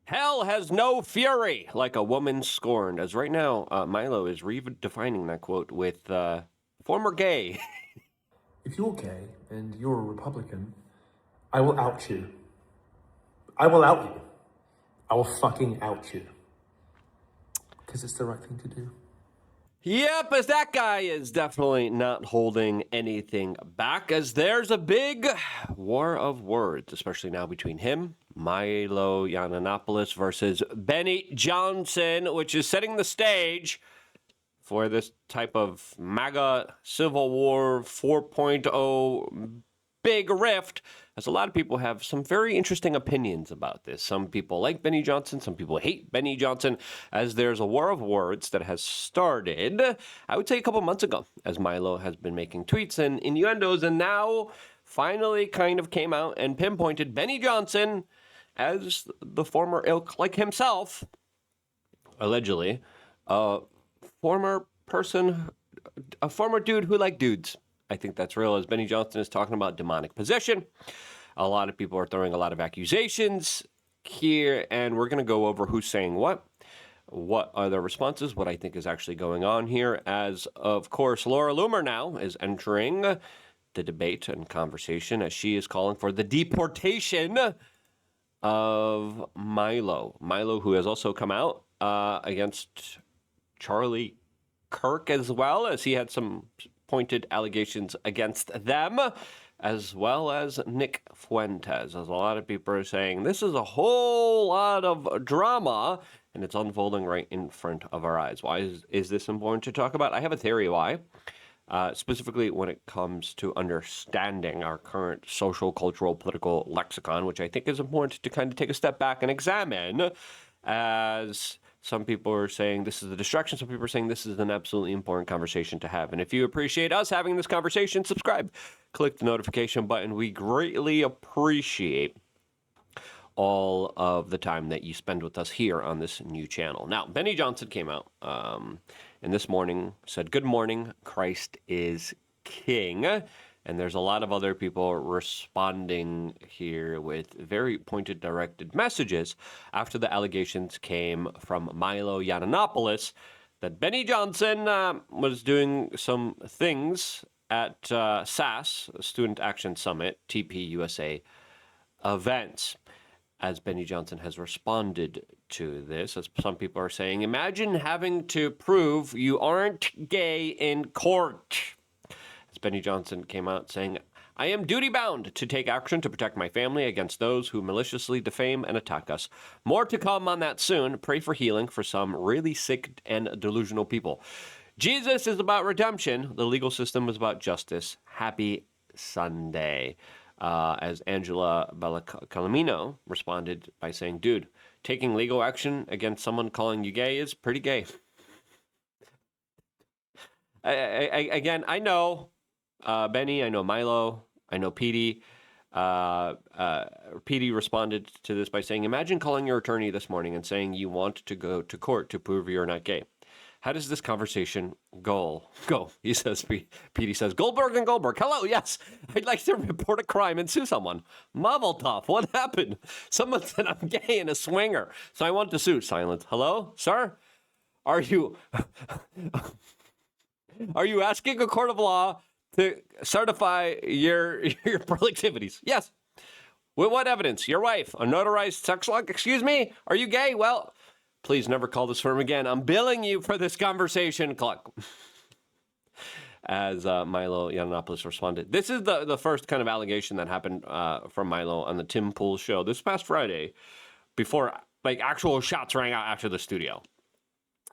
Hell has no fury like a woman scorned. As right now, Milo is redefining that quote with former gay. If you're gay and you're a Republican, I will out you. I will out you. I will fucking out you. Because it's the right thing to do. Yep, as that guy is definitely not holding anything back, as there's a big war of words, especially now between him, Milo Yiannopoulos, versus Benny Johnson, which is setting the stage for this type of MAGA Civil War 4.0 big rift, as a lot of people have some very interesting opinions about this. Some people like Benny Johnson, some people hate Benny Johnson, as there's a war of words that has started, I would say a couple months ago, as Milo has been making tweets and innuendos, and now finally kind of came out and pinpointed Benny Johnson as the former ilk, like himself, allegedly, a former dude who liked dudes. I think that's real, as Benny Johnson is talking about demonic possession. A lot of people are throwing a lot of accusations here, and we're going to go over who's saying what are the responses, what I think is actually going on here, as, of course, Laura Loomer now is entering the debate and conversation, as she is calling for the deportation of Milo. Milo, who has also come out against Charlie Kirk, as well, as he had some pointed allegations against them, as well as Nick Fuentes, as a lot of people are saying this is a whole lot of drama, and it's unfolding right in front of our eyes. Why is this important to talk about? I have a theory why, specifically when it comes to understanding our current social, cultural, political lexicon, which I think is important to kind of take a step back and examine, as some people are saying this is a distraction. Some people are saying this is an absolutely important conversation to have. And if you appreciate us having this conversation, subscribe. Click the notification button. We greatly appreciate all of the time that you spend with us here on this new channel. Now, Benny Johnson came out and this morning said, "Good morning, Christ is King." And there's a lot of other people responding here with very pointed, directed messages after the allegations came from Milo Yiannopoulos that Benny Johnson was doing some things at SAS, Student Action Summit, TPUSA events. As Benny Johnson has responded to this, as some people are saying, imagine having to prove you aren't gay in court. Benny Johnson came out saying, "I am duty-bound to take action to protect my family against those who maliciously defame and attack us. More to come on that soon. Pray for healing for some really sick and delusional people. Jesus is about redemption. The legal system is about justice. Happy Sunday." As Angela Bellicalomino responded by saying, "Dude, taking legal action against someone calling you gay is pretty gay." Again, I know Benny, I know Milo, I know Petey. Petey responded to this by saying, "Imagine calling your attorney this morning and saying you want to go to court to prove you're not gay. How does this conversation go?" He says, Petey says, "Goldberg and Goldberg, hello, yes. I'd like to report a crime and sue someone. Mazel tov, what happened? Someone said I'm gay and a swinger, so I want to sue." Silence. "Hello, sir? Are you asking a court of law to certify your activities?" "Yes." "With what evidence? Your wife, a notarized sex log? Excuse me? Are you gay? Well, please never call this firm again. I'm billing you for this conversation." Cluck. As Milo Yiannopoulos responded. This is the first kind of allegation that happened from Milo on the Tim Pool show this past Friday, before like actual shots rang out after the studio.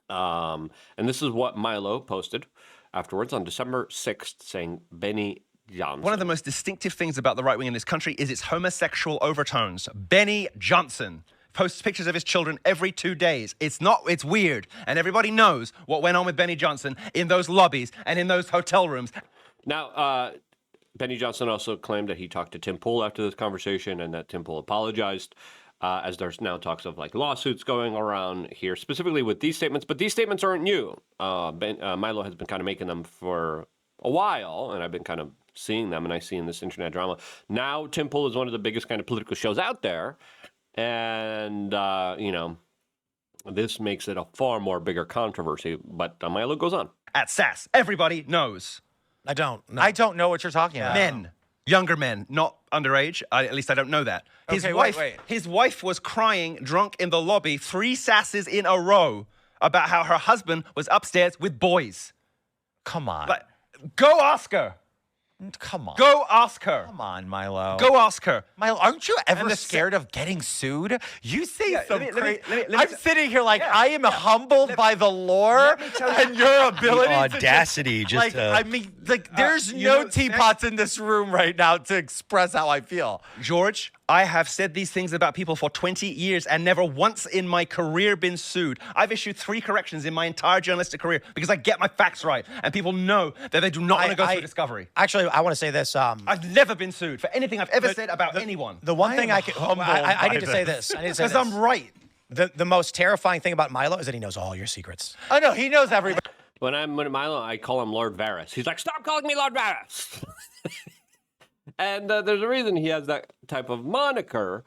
And this is what Milo posted afterwards on December 6th, saying, Benny Johnson. "One of the most distinctive things about the right wing in this country is its homosexual overtones. Benny Johnson posts pictures of his children every 2 days. It's weird. And everybody knows what went on with Benny Johnson in those lobbies and in those hotel rooms." Now, Benny Johnson also claimed that he talked to Tim Pool after this conversation and that Tim Pool apologized. As there's now talks of like lawsuits going around here, specifically with these statements. But these statements aren't new. Milo has been kind of making them for a while, and I've been kind of seeing them, and I see in this internet drama. Now, Tim Pool is one of the biggest kind of political shows out there, And, this makes it a far more bigger controversy. But Milo goes on. At SAS, everybody knows. I don't. No. I don't know what you're talking about. Men, younger men, not underage. At least I don't know that. His Okay, wife, wait. his wife was crying drunk in the lobby 3 sasses in a row about how her husband was upstairs with boys. Come on. Like, go ask her. Come on. Go ask her. Come on, Milo. Go ask her. Milo, aren't you ever the scared of getting sued? You say Yeah, some let me- crazy. let me- I'm sitting here like I am humbled by the lore let me tell you- and your ability. The to audacity, just, I mean, there's you no know, teapots in this room right now to express how I feel. George, I have said these things about people for 20 years and never once in my career been sued. I've issued 3 corrections in my entire journalistic career because I get my facts right and people know that they do not want to go through discovery. Actually, I want to say this. I've never been sued for anything I've ever said about anyone. The one thing I need to say this. I need to say Because this. I'm right. The most terrifying thing about Milo is that he knows all your secrets. Oh no, he knows everybody. When I'm with Milo, I call him Lord Varys. He's like, stop calling me Lord Varys. And there's a reason he has that type of moniker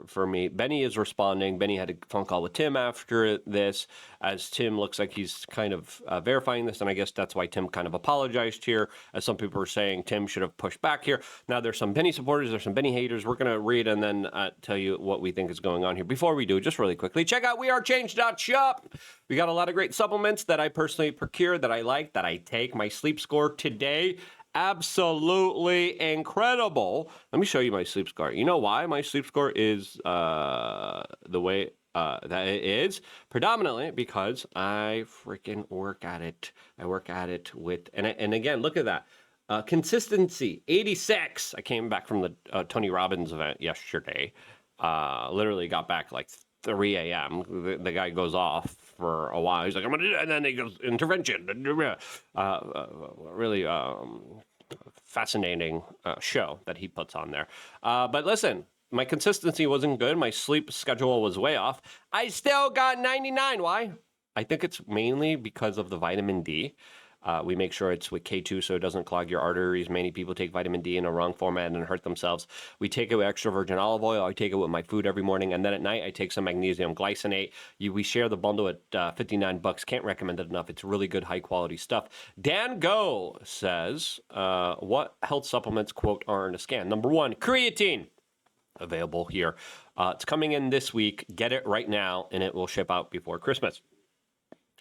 for me. Benny is responding. Benny had a phone call with Tim after this, as Tim looks like he's kind of verifying this, and I guess that's why Tim kind of apologized here, as some people are saying Tim should have pushed back here. Now, there's some Benny supporters, there's some Benny haters. We're going to read and then tell you what we think is going on here. Before we do, just really quickly, check out wearechange.shop. We got a lot of great supplements that I personally procure, that I like, that I take. My sleep score today, absolutely incredible. Let me show you my sleep score. You know why my sleep score is the way that it is? Predominantly because I freaking work at it. I work at it with, and again, look at that. Consistency, 86. I came back from the Tony Robbins event yesterday. Literally got back like 3 a.m. The guy goes off for a while. He's like, I'm going to do it. And then he goes, intervention. Really fascinating show that he puts on there. But listen, my consistency wasn't good. My sleep schedule was way off. I still got 99. Why? I think it's mainly because of the vitamin D. We make sure it's with K2 so it doesn't clog your arteries. Many people take vitamin D in a wrong format and hurt themselves. We take it with extra virgin olive oil. I take it with my food every morning. And then at night, I take some magnesium glycinate. We share the bundle at $59. Can't recommend it enough. It's really good, high-quality stuff. Dan Go says, what health supplements, quote, are in a scan? Number 1, creatine. Available here. It's coming in this week. Get it right now, and it will ship out before Christmas.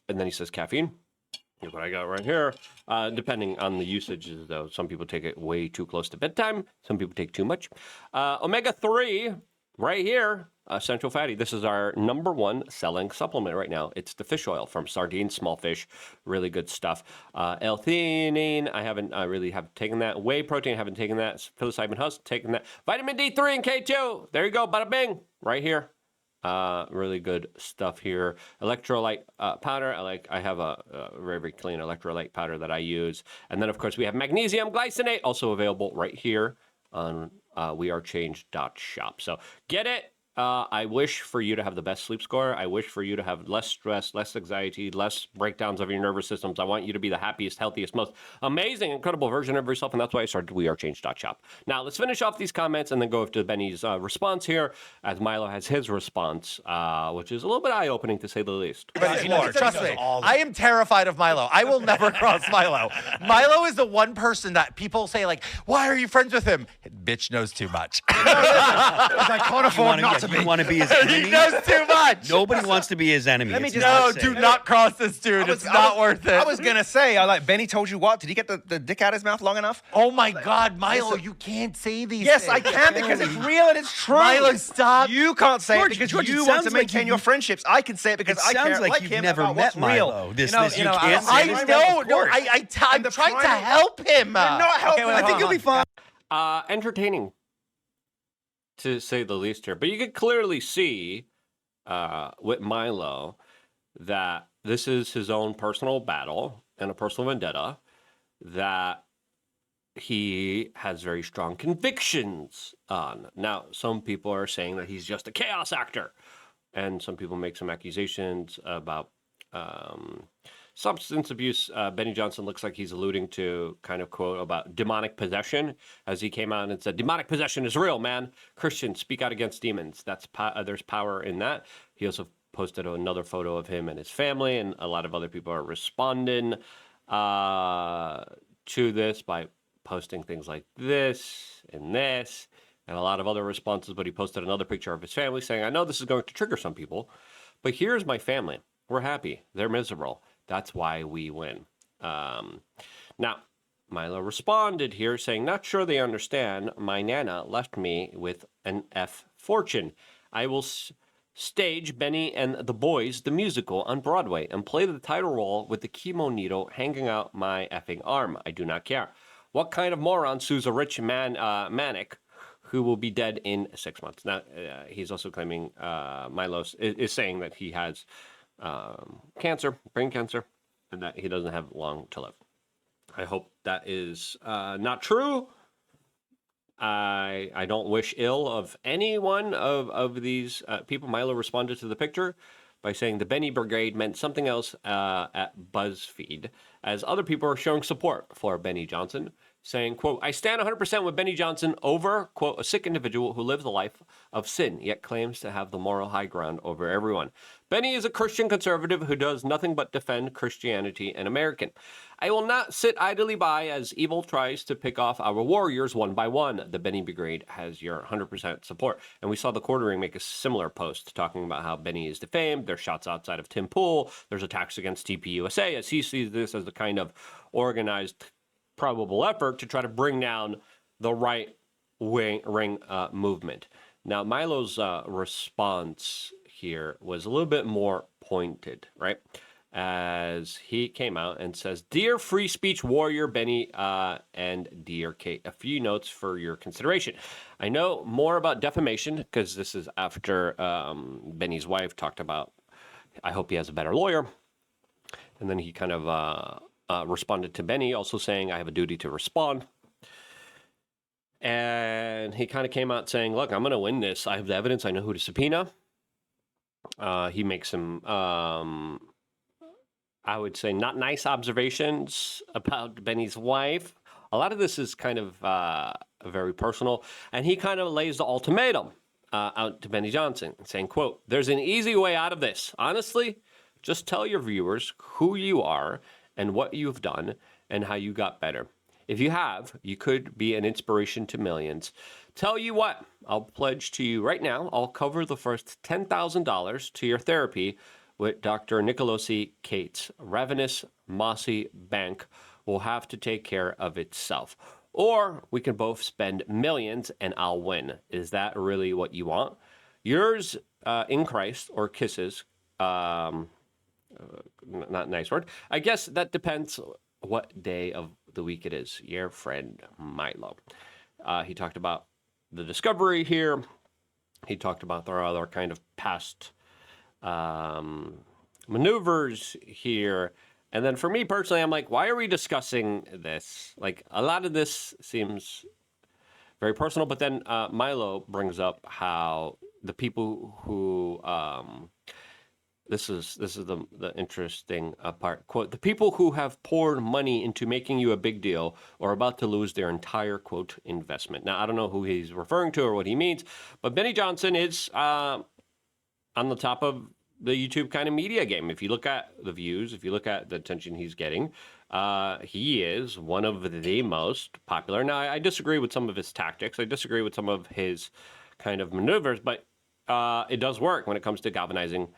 And then he says caffeine. Here's what I got right here. Depending on the usages, though, some people take it way too close to bedtime. Some people take too much. Omega-3, right here, essential fatty. This is our number 1 selling supplement right now. It's the fish oil from sardines, small fish, really good stuff. L-theanine, I haven't really taken that. Whey protein, I haven't taken that. Psilocybin husk, taken that. Vitamin D3 and K2, there you go, bada bing, right here. Really good stuff here. Electrolyte powder. I have a very, very clean electrolyte powder that I use. And then, of course, we have magnesium glycinate, also available right here on wearechange.shop. So get it. I wish for you to have the best sleep score. I wish for you to have less stress, less anxiety, less breakdowns of your nervous systems. I want you to be the happiest, healthiest, most amazing, incredible version of yourself, and that's why I started wearechange.shop. Now, let's finish off these comments and then go to Benny's response here, as Milo has his response, which is a little bit eye-opening, to say the least. Trust me, I am terrified of Milo. I will never cross Milo. Milo is the one person that people say, like, why are you friends with him? Bitch knows too much. I can't afford not to be. You want to be his enemy? He knows too much. Nobody wants to be his enemy. Let me It's just- not No, safe. do not cross this dude. It's not worth it. I was going to say, Benny told you what? Did he get the dick out of his mouth long enough? Oh my God, Milo, you can't say these Yes, things. I can because it's real and it's true. Milo, stop. You can't say George, it because George, it you want to sounds like maintain you- your friendships. I can say it because It I sounds care like like you've him never about met what's real. Milo. This You know, you you know, can't I say I it. know. Of No, course. I'm the trying to primary- help him. You're not helping. wait, I think hold you'll on. be fine. Entertaining, to say the least here. But you can clearly see with Milo that this is his own personal battle and a personal vendetta, that he has very strong convictions on. Now, some people are saying that he's just a chaos actor, and some people make some accusations about substance abuse. Benny Johnson looks like he's alluding to kind of quote about demonic possession, as he came out and said, "Demonic possession is real, man. Christians, speak out against demons. There's power in that." He also posted another photo of him and his family, and a lot of other people are responding to this by posting things like this and this, and a lot of other responses. But he posted another picture of his family saying, "I know this is going to trigger some people, but here's my family. We're happy. They're miserable. That's why we win." Now, Milo responded here saying, "Not sure they understand. My Nana left me with an F fortune. I will stage Benny and the Boys, the musical, on Broadway and play the title role with the chemo needle hanging out my effing arm. I do not care. What kind of moron sues a rich man, manic, who will be dead in 6 months?" Now, he's also claiming Milo is saying that he has cancer, brain cancer, and that he doesn't have long to live. I hope that is not true. I don't wish ill of any one of these people. Milo responded to the picture by saying the Benny Brigade meant something else at BuzzFeed, as other people are showing support for Benny Johnson, saying, quote, "I stand 100% with Benny Johnson over, quote, a sick individual who lives a life of sin, yet claims to have the moral high ground over everyone. Benny is a Christian conservative who does nothing but defend Christianity and American. I will not sit idly by as evil tries to pick off our warriors one by one. The Benny Brigade has your 100% support." And we saw the Quartering make a similar post talking about how Benny is defamed. There's shots outside of Tim Pool. There's attacks against TPUSA, as he sees this as a kind of organized, probable effort to try to bring down the right-wing movement. Now, Milo's response here was a little bit more pointed, right? As he came out and says, "Dear free speech warrior Benny and dear Kate, a few notes for your consideration. I know more about defamation," because this is after Benny's wife talked about, I hope he has a better lawyer. And then he kind of responded to Benny, also saying, "I have a duty to respond." And he kind of came out saying, "Look, I'm going to win this. I have the evidence. I know who to subpoena." He makes some, I would say, not nice observations about Benny's wife. A lot of this is kind of very personal. And he kind of lays the ultimatum out to Benny Johnson, saying, quote, "There's an easy way out of this. Honestly, just tell your viewers who you are and what you've done and how you got better. If you have, you could be an inspiration to millions. Tell you what, I'll pledge to you right now, I'll cover the first $10,000 to your therapy with Dr. Nicolosi Cates. Ravenous, mossy bank will have to take care of itself. Or we can both spend millions and I'll win. Is that really what you want? Yours in Christ or kisses, not a nice word. I guess that depends what day of the week it is. Your friend Milo." He talked about the discovery here. He talked about their other kind of past maneuvers here. And then for me personally, I'm like, why are we discussing this? Like, a lot of this seems very personal. But then Milo brings up how the people who this is the interesting part. Quote, "The people who have poured money into making you a big deal are about to lose their entire, quote, investment." Now, I don't know who he's referring to or what he means, but Benny Johnson is on the top of the YouTube kind of media game. If you look at the views, if you look at the attention he's getting, he is one of the most popular. Now, I disagree with some of his tactics. I disagree with some of his kind of maneuvers, but it does work when it comes to galvanizing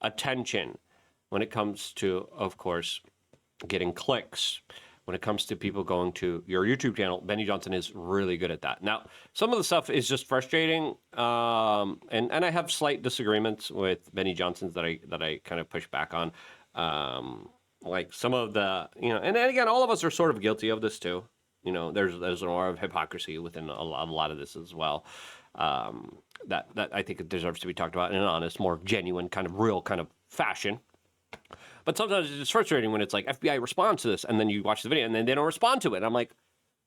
attention, when it comes to, of course, getting clicks, when it comes to people going to your YouTube channel. Benny Johnson is really good at that. Now, some of the stuff is just frustrating, and I have slight disagreements with Benny Johnson's that I kind of push back on. Like some of the, and again, all of us are sort of guilty of this too. There's a lot of hypocrisy within a lot of this as well. That I think it deserves to be talked about in an honest, more genuine, kind of real kind of fashion. But sometimes it's frustrating when it's like FBI responds to this, and then you watch the video, and then they don't respond to it. And I'm like,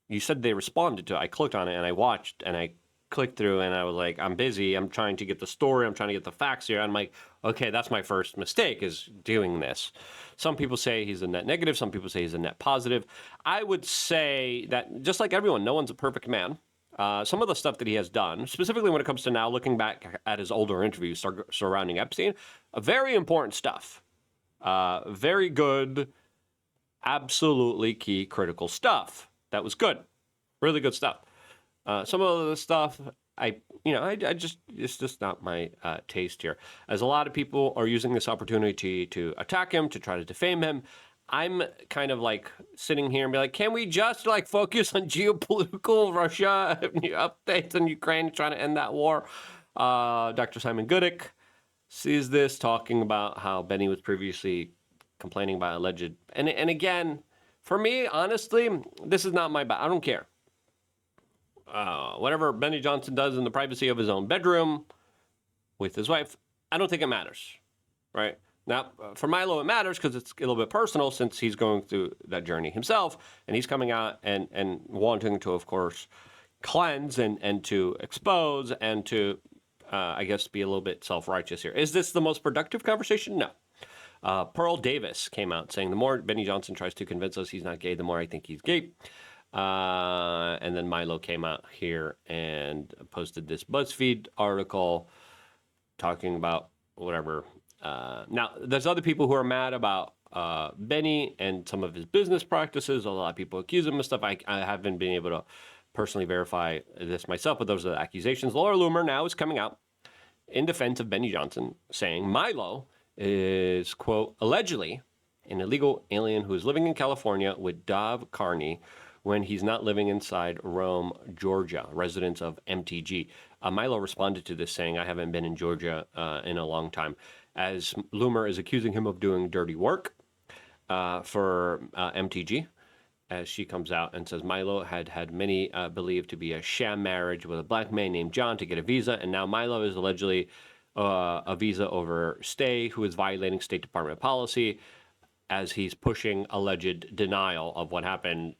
you said they responded to it. I clicked on it, and I watched, and I click through and I was like, I'm busy. I'm trying to get the story. I'm trying to get the facts here. I'm like, okay, that's my first mistake is doing this. Some people say he's a net negative. Some people say he's a net positive. I would say that just like everyone, no one's a perfect man. Some of the stuff that he has done, specifically when it comes to now looking back at his older interviews surrounding Epstein, very important stuff. Very good, absolutely key critical stuff. That was good. Really good stuff. Some of the stuff I just, it's just not my taste here. As a lot of people are using this opportunity to attack him, to try to defame him, I'm kind of like sitting here and be like, can we just like focus on geopolitical Russia updates in Ukraine, trying to end that war? Dr. Simon Goodek sees this, talking about how Benny was previously complaining about alleged, and again, for me, honestly, this is not my I don't care. Whatever Benny Johnson does in the privacy of his own bedroom with his wife, I don't think it matters, right? Now, for Milo, it matters because it's a little bit personal since he's going through that journey himself, and he's coming out and wanting to, of course, cleanse and to expose and to, I guess, be a little bit self-righteous here. Is this the most productive conversation? No. Pearl Davis came out saying, the more Benny Johnson tries to convince us he's not gay, the more I think he's gay. And then Milo came out here and posted this BuzzFeed article talking about whatever. Now, there's other people who are mad about Benny and some of his business practices. A lot of people accuse him of stuff. I haven't been able to personally verify this myself, but those are the accusations. Laura Loomer now is coming out in defense of Benny Johnson, saying Milo is, quote, allegedly an illegal alien who is living in California with Dov Carney when he's not living inside Rome, Georgia, residence of MTG. Milo responded to this saying, I haven't been in Georgia in a long time, as Loomer is accusing him of doing dirty work for MTG, as she comes out and says Milo had many believed to be a sham marriage with a black man named John to get a visa, and now Milo is allegedly a visa overstay who is violating State Department policy as he's pushing alleged denial of what happened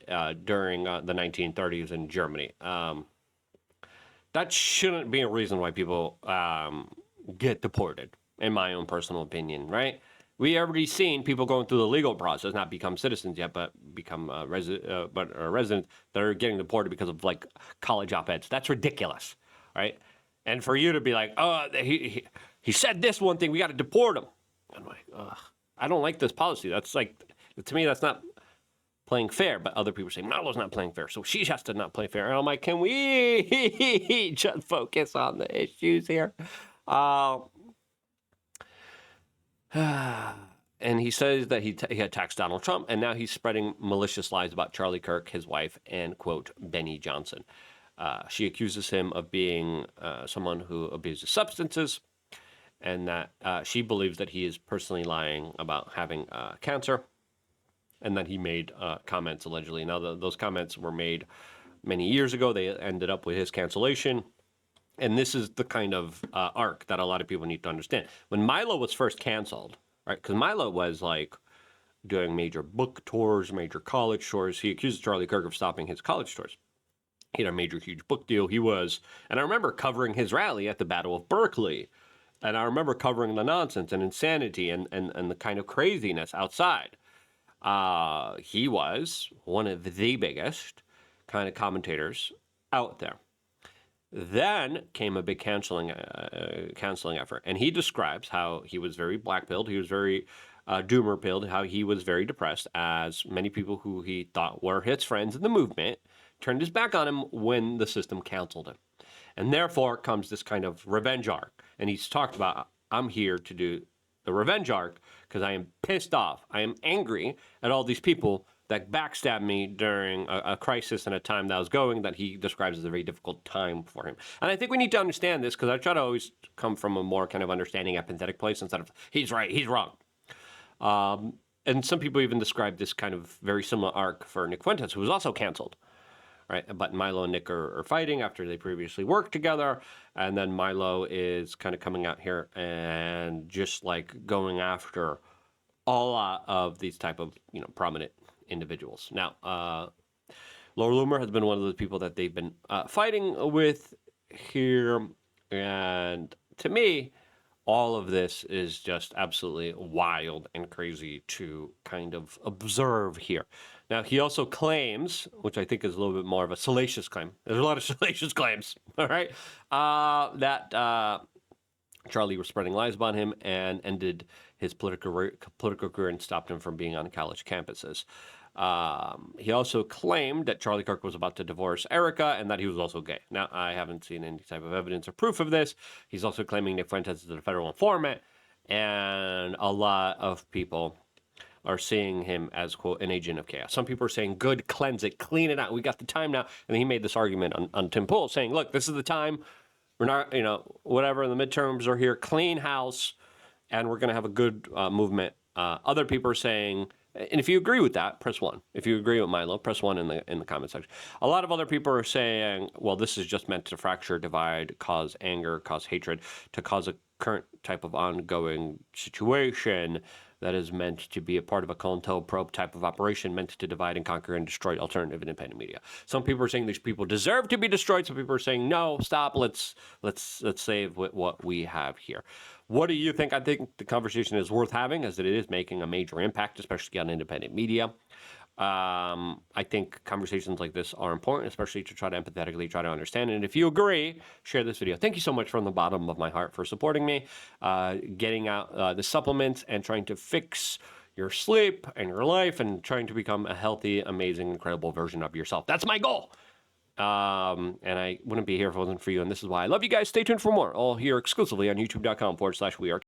during the 1930s in Germany. That shouldn't be a reason why people get deported, in my own personal opinion, right? We already seen people going through the legal process, not become citizens yet, but become residents that are getting deported because of like college op-eds. That's ridiculous, right? And for you to be like, oh, he said this one thing, we got to deport him. I'm like, ugh. I don't like this policy. That's like, to me, that's not playing fair. But other people say, Milo's not playing fair, so she has to not play fair. And I'm like, can we just focus on the issues here? And he says that he attacks Donald Trump, and now he's spreading malicious lies about Charlie Kirk, his wife, and, quote, Benny Johnson. She accuses him of being someone who abuses substances, and that she believes that he is personally lying about having cancer, and that he made comments allegedly. Now, those comments were made many years ago. They ended up with his cancellation. And this is the kind of arc that a lot of people need to understand. When Milo was first canceled, right, because Milo was like doing major book tours, major college tours. He accused Charlie Kirk of stopping his college tours. He had a major, huge book deal. He was, and I remember covering his rally at the Battle of Berkeley. And I remember covering the nonsense and insanity and the kind of craziness outside. He was one of the biggest kind of commentators out there. Then came a big canceling effort. And he describes how he was very black-pilled. He was very doomer-pilled, how he was very depressed, as many people who he thought were his friends in the movement turned his back on him when the system canceled him. And therefore comes this kind of revenge arc. And he's talked about, I'm here to do the revenge arc because I am pissed off. I am angry at all these people that backstabbed me during a crisis and a time that was going that he describes as a very difficult time for him. And I think we need to understand this because I try to always come from a more kind of understanding, empathetic place instead of he's right, he's wrong. And some people even describe this kind of very similar arc for Nick Fuentes, who was also canceled. Right, but Milo and Nick are fighting after they previously worked together, and then Milo is kind of coming out here and just like going after a lot of these type of prominent individuals. Now, Laura Loomer has been one of those people that they've been fighting with here. And to me, all of this is just absolutely wild and crazy to kind of observe here. Now, he also claims, which I think is a little bit more of a salacious claim. There's a lot of salacious claims, all right, that Charlie was spreading lies about him and ended his political career and stopped him from being on college campuses. He also claimed that Charlie Kirk was about to divorce Erica and that he was also gay. Now, I haven't seen any type of evidence or proof of this. He's also claiming Nick Fuentes is a federal informant, and a lot of people are seeing him as, quote, an agent of chaos. Some people are saying, good, cleanse it, clean it out. We got the time now. And he made this argument on Tim Pool saying, look, this is the time. We're not, whatever, the midterms are here, clean house, and we're going to have a good movement. Other people are saying, and if you agree with that, press 1. If you agree with Milo, press 1 in the comment section. A lot of other people are saying, well, this is just meant to fracture, divide, cause anger, cause hatred, to cause a current type of ongoing situation that is meant to be a part of a COINTELPRO type of operation meant to divide and conquer and destroy alternative and independent media. Some people are saying these people deserve to be destroyed. Some people are saying, no, stop, let's save what we have here. What do you think? I think the conversation is worth having, as it is making a major impact, especially on independent media. I think conversations like this are important, especially to try to empathetically try to understand. And if you agree, share this video. Thank you so much from the bottom of my heart for supporting me, getting out the supplements and trying to fix your sleep and your life and trying to become a healthy, amazing, incredible version of yourself. That's my goal. And I wouldn't be here if it wasn't for you. And this is why I love you guys. Stay tuned for more, all here exclusively on youtube.com/weare.